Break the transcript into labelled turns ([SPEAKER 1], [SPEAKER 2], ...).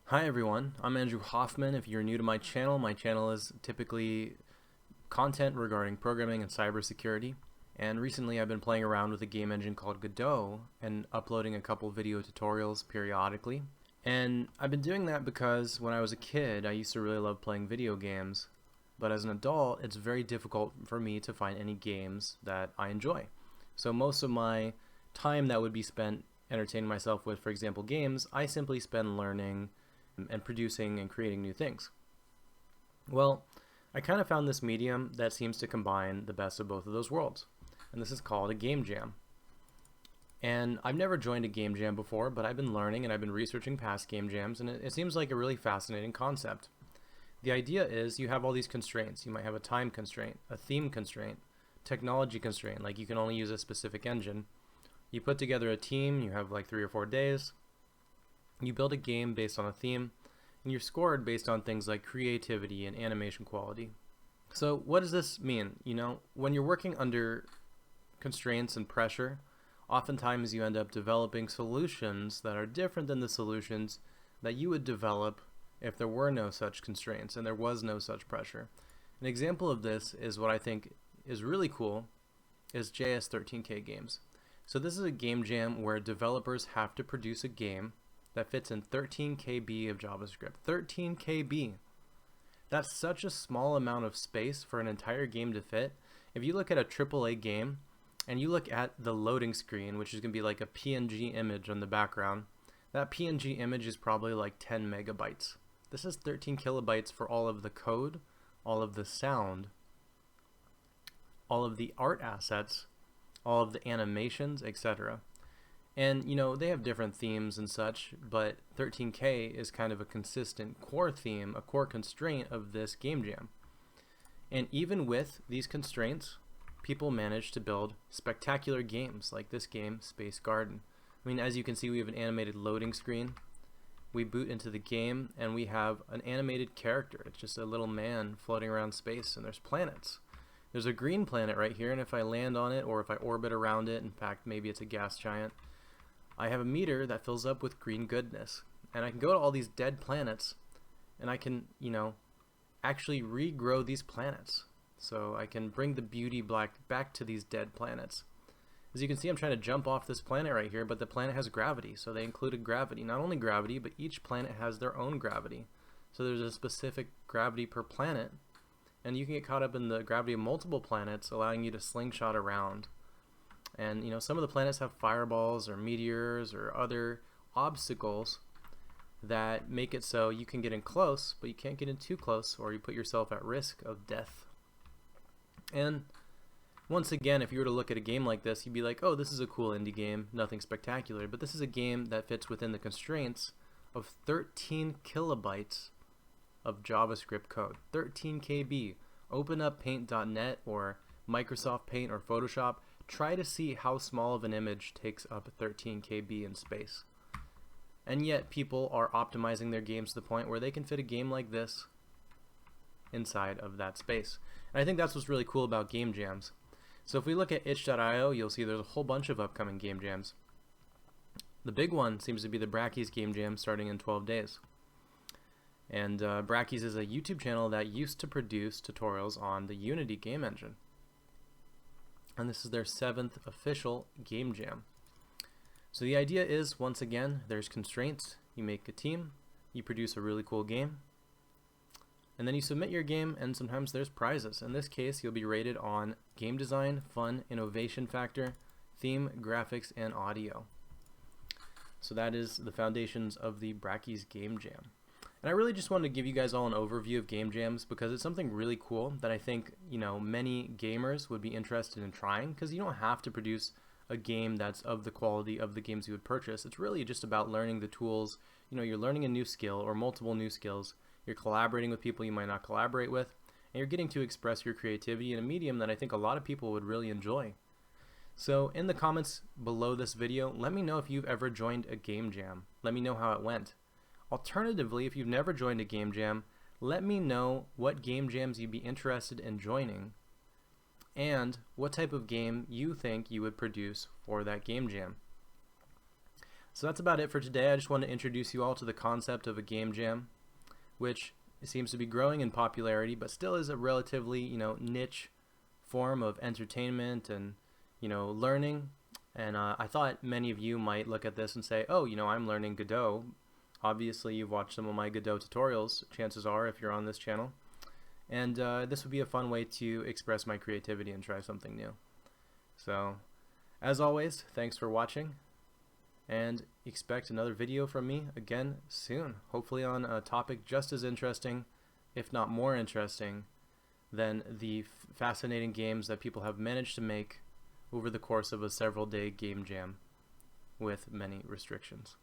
[SPEAKER 1] Hi everyone, I'm Andrew Hoffman. If you're new to my channel is typically content regarding programming and cybersecurity. And recently I've been playing around with a game engine called Godot and uploading a couple video tutorials periodically. And I've been doing that because when I was a kid, I used to really love playing video games. But as an adult, it's very difficult for me to find any games that I enjoy. So most of my time that would be spent entertaining myself with, for example, games, I simply spend learning and producing and creating new things. Well, I kind of found this medium that seems to combine the best of both of those worlds, and this is called a game jam. And I've never joined a game jam before, but I've been learning and I've been researching past game jams, and it seems like a really fascinating concept. The idea is you have all these constraints. You might have a time constraint, a theme constraint, technology constraint, like you can only use a specific engine. You put together a team, you have like 3 or 4 days. You build a game based on a theme, and you're scored based on things like creativity and animation quality. So what does this mean? When you're working under constraints and pressure, oftentimes you end up developing solutions that are different than the solutions that you would develop if there were no such constraints and there was no such pressure. An example of this is what I think is really cool is JS13K games. So this is a game jam where developers have to produce a game that fits in 13 KB of JavaScript. 13 KB. That's such a small amount of space for an entire game to fit. If you look at a AAA game and you look at the loading screen, which is going to be like a PNG image on the background, that PNG image is probably like 10 megabytes. This is 13 kilobytes for all of the code, all of the sound, all of the art assets, all of the animations, etc. And they have different themes and such, but 13K is kind of a consistent core theme, a core constraint of this game jam. And even with these constraints, people manage to build spectacular games like this game, Space Garden. I mean, as you can see, we have an animated loading screen. We boot into the game and we have an animated character. It's just a little man floating around space, and there's planets. There's a green planet right here, and if I land on it or if I orbit around it, in fact maybe it's a gas giant, I have a meter that fills up with green goodness, and I can go to all these dead planets and I can, actually regrow these planets. So I can bring the beauty back to these dead planets. As you can see, I'm trying to jump off this planet right here, but the planet has gravity, so they included gravity. Not only gravity, but each planet has their own gravity. So there's a specific gravity per planet, and you can get caught up in the gravity of multiple planets, allowing you to slingshot around. And some of the planets have fireballs or meteors or other obstacles that make it so you can get in close, but you can't get in too close, or you put yourself at risk of death. And once again, if you were to look at a game like this, you'd be like, oh, this is a cool indie game, nothing spectacular. But this is a game that fits within the constraints of 13 kilobytes of JavaScript code. 13 KB. Open up paint.net or Microsoft Paint or Photoshop. Try to see how small of an image takes up 13 KB in space. And yet people are optimizing their games to the point where they can fit a game like this inside of that space. And I think that's what's really cool about game jams. So if we look at itch.io, you'll see there's a whole bunch of upcoming game jams. The big one seems to be the Brackeys game jam starting in 12 days. And Brackeys is a YouTube channel that used to produce tutorials on the Unity game engine. And this is their 7th official game jam. So the idea is, once again, there's constraints. You make a team, you produce a really cool game, and then you submit your game, and sometimes there's prizes. In this case, you'll be rated on game design, fun, innovation factor, theme, graphics, and audio. So that is the foundations of the Brackeys game jam. And I really just wanted to give you guys all an overview of game jams because it's something really cool that I think many gamers would be interested in trying, because you don't have to produce a game that's of the quality of the games you would purchase. It's really just about learning the tools. You're learning a new skill or multiple new skills. You're collaborating with people you might not collaborate with, and you're getting to express your creativity in a medium that I think a lot of people would really enjoy. So in the comments below this video, let me know if you've ever joined a game jam. Let me know how it went. Alternatively, if you've never joined a game jam, let me know what game jams you'd be interested in joining and what type of game you think you would produce for that game jam. So that's about it for today. I just want to introduce you all to the concept of a game jam, which seems to be growing in popularity, but still is a relatively, niche form of entertainment and, learning. And I thought many of you might look at this and say, oh, I'm learning Godot. Obviously, you've watched some of my Godot tutorials, chances are, if you're on this channel. And this would be a fun way to express my creativity and try something new. So, as always, thanks for watching, and expect another video from me again soon, hopefully on a topic just as interesting, if not more interesting, than the fascinating games that people have managed to make over the course of a several-day game jam with many restrictions.